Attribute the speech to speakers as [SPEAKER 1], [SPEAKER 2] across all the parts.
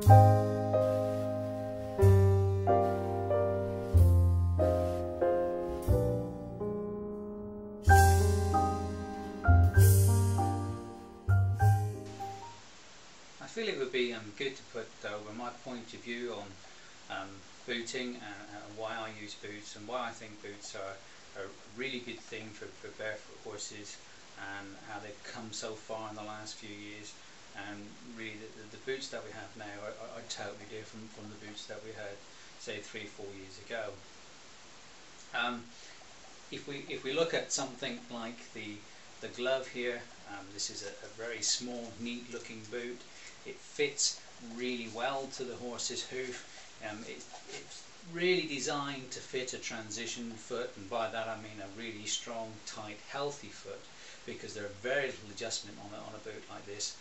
[SPEAKER 1] I feel it would be good to put over my point of view on booting and why I use boots and why I think boots are a really good thing for barefoot horses, and how they've come so far in the last few years. And really the boots that we have now are totally different from the boots that we had, say, 3-4 years ago. If we look at something like the glove here, this is a very small, neat looking boot. It fits really well to the horse's hoof. It's really designed to fit a transition foot, and by that I mean a really strong, tight, healthy foot, because there are very little adjustment on a boot like this.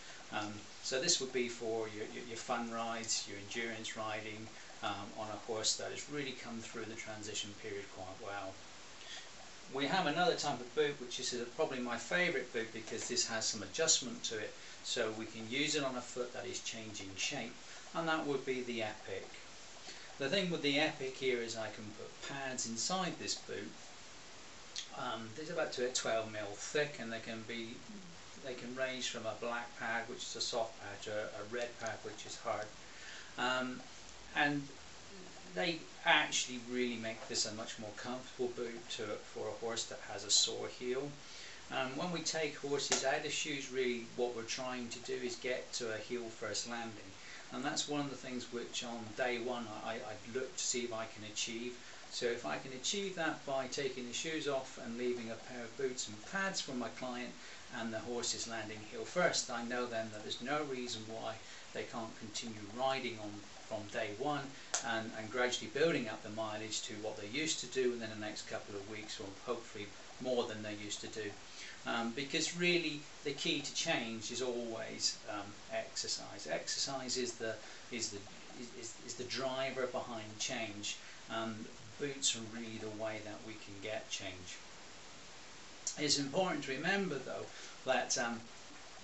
[SPEAKER 1] So this would be for your fun rides, your endurance riding on a horse that has really come through the transition period quite well. We have another type of boot, which is probably my favourite boot, because this has some adjustment to it, so we can use it on a foot that is changing shape, and that would be the Epic. The thing with the Epic here is I can put pads inside this boot. These are about 12mm thick, and they can range from a black pad, which is a soft pad, to a red pad, which is hard. And they actually really make this a much more comfortable boot for a horse that has a sore heel. When we take horses out of shoes, really what we're trying to do is get to a heel first landing, and that's one of the things which on day one I'd look to see if I can achieve. So if I can achieve that by taking the shoes off and leaving a pair of boots and pads for my client, and the horse is landing heel first, I know then that there's no reason why they can't continue riding on from day one and gradually building up the mileage to what they used to do within the next couple of weeks, or hopefully more than they used to do. Because really the key to change is always exercise. Exercise is the driver behind change. Boots are really the way that we can get change. It's important to remember though that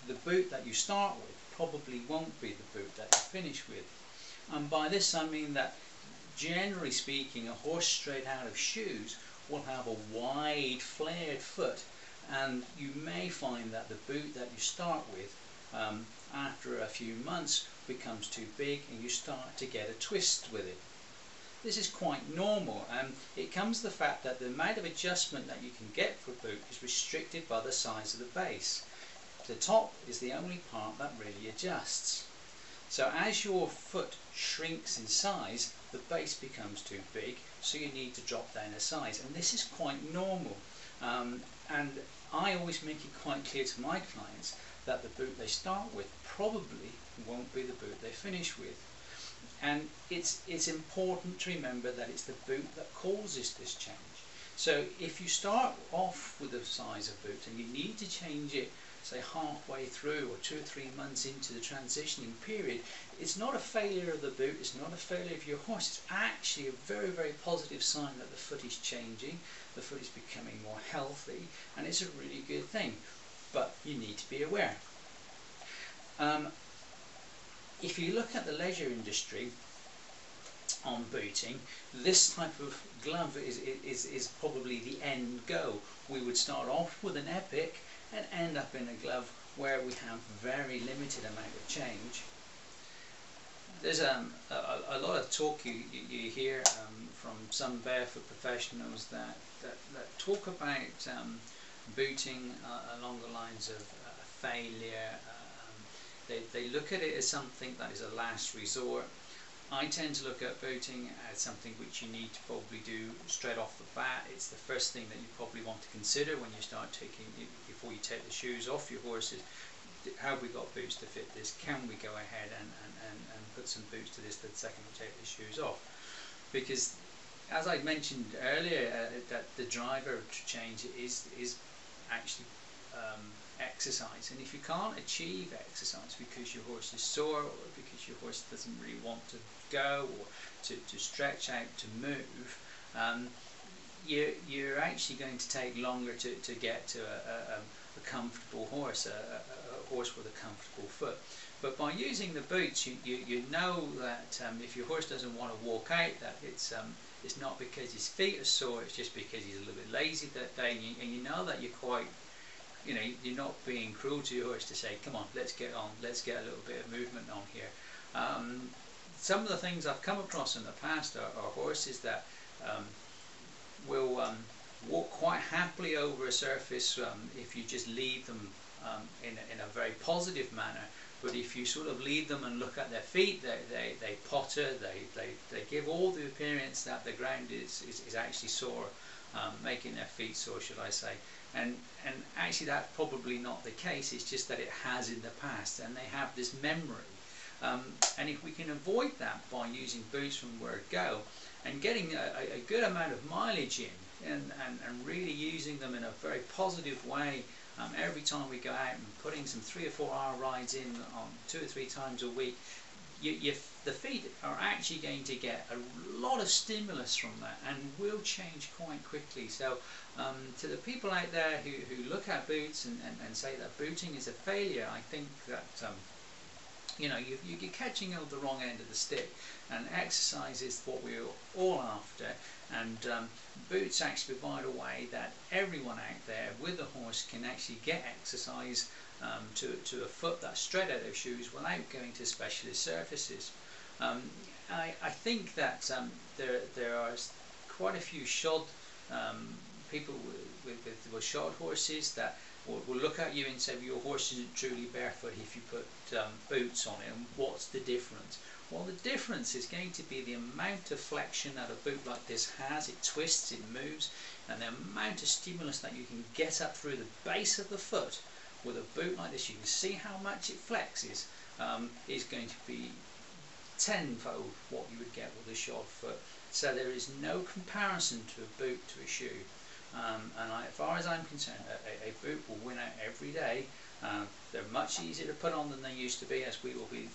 [SPEAKER 1] the boot that you start with probably won't be the boot that you finish with. And by this I mean that, generally speaking, a horse straight out of shoes will have a wide flared foot, and you may find that the boot that you start with after a few months becomes too big and you start to get a twist with it. This is quite normal, and it comes to the fact that the amount of adjustment that you can get for a boot is restricted by the size of the base. The top is the only part that really adjusts. So as your foot shrinks in size, the base becomes too big, so you need to drop down a size, and this is quite normal. And I always make it quite clear to my clients that the boot they start with probably won't be the boot they finish with. And it's important to remember that it's the boot that causes this change. So if you start off with a size of boot and you need to change it, say halfway through or 2 or 3 months into the transitioning period, it's not a failure of the boot, it's not a failure of your horse, it's actually a very, very positive sign that the foot is changing, the foot is becoming more healthy, and it's a really good thing. But you need to be aware. If you look at the leisure industry on booting, this type of glove is probably the end goal. We would start off with an Epic and end up in a glove where we have very limited amount of change. There's a lot of talk you hear from some barefoot professionals that talk about booting along the lines of failure. They look at it as something that is a last resort. I tend to look at booting as something which you need to probably do straight off the bat. It's the first thing that you probably want to consider when you start taking, before you take the shoes off your horses. Have we got boots to fit this? Can we go ahead and put some boots to this the second we take the shoes off? Because as I mentioned earlier, that the driver to change is actually exercise, and if you can't achieve exercise because your horse is sore, or because your horse doesn't really want to go, or to stretch out, to move, you're actually going to take longer to get to a comfortable horse, a horse with a comfortable foot. But by using the boots, you know that if your horse doesn't want to walk out, that it's not because his feet are sore, it's just because he's a little bit lazy that day, and you know that you're quite, you know, you're not being cruel to your horse to say, come on, let's get on, let's get a little bit of movement on here. Some of the things I've come across in the past are horses that will walk quite happily over a surface if you just lead them in a very positive manner. But if you sort of lead them and look at their feet, they potter, they give all the appearance that the ground is actually sore, making their feet sore, should I say. And actually that's probably not the case, it's just that it has in the past, and they have this memory. And if we can avoid that by using boots from word go, and getting a good amount of mileage in, and really using them in a very positive way, every time we go out, and putting some 3 or 4 hour rides in on 2 or 3 times a week, the feet are actually going to get a lot of stimulus from that and will change quite quickly. So to the people out there who look at boots and say that booting is a failure, I think that you know, you're catching on the wrong end of the stick, and exercise is what we're all after, and boots actually provide a way that everyone out there with a horse can actually get exercise to a foot that's straight out of shoes without going to specialist surfaces. I think that there are quite a few shod people with shod horses that will look at you and say, well, your horse isn't truly barefoot if you put boots on it, and what's the difference? Well, the difference is going to be the amount of flexion that a boot like this has. It twists, it moves, and the amount of stimulus that you can get up through the base of the foot with a boot like this. You can see how much it flexes, is going to be tenfold what you would get with a shod foot. So there is no comparison to a boot to a shoe. As far as I'm concerned, a boot will win out every day. They're much easier to put on than they used to be, as we will be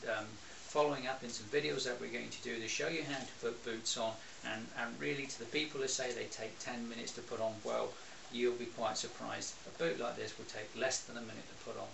[SPEAKER 1] following up in some videos that we're going to do to show you how to put boots on, and really to the people who say they take 10 minutes to put on, well, you'll be quite surprised. A boot like this will take less than a minute to put on.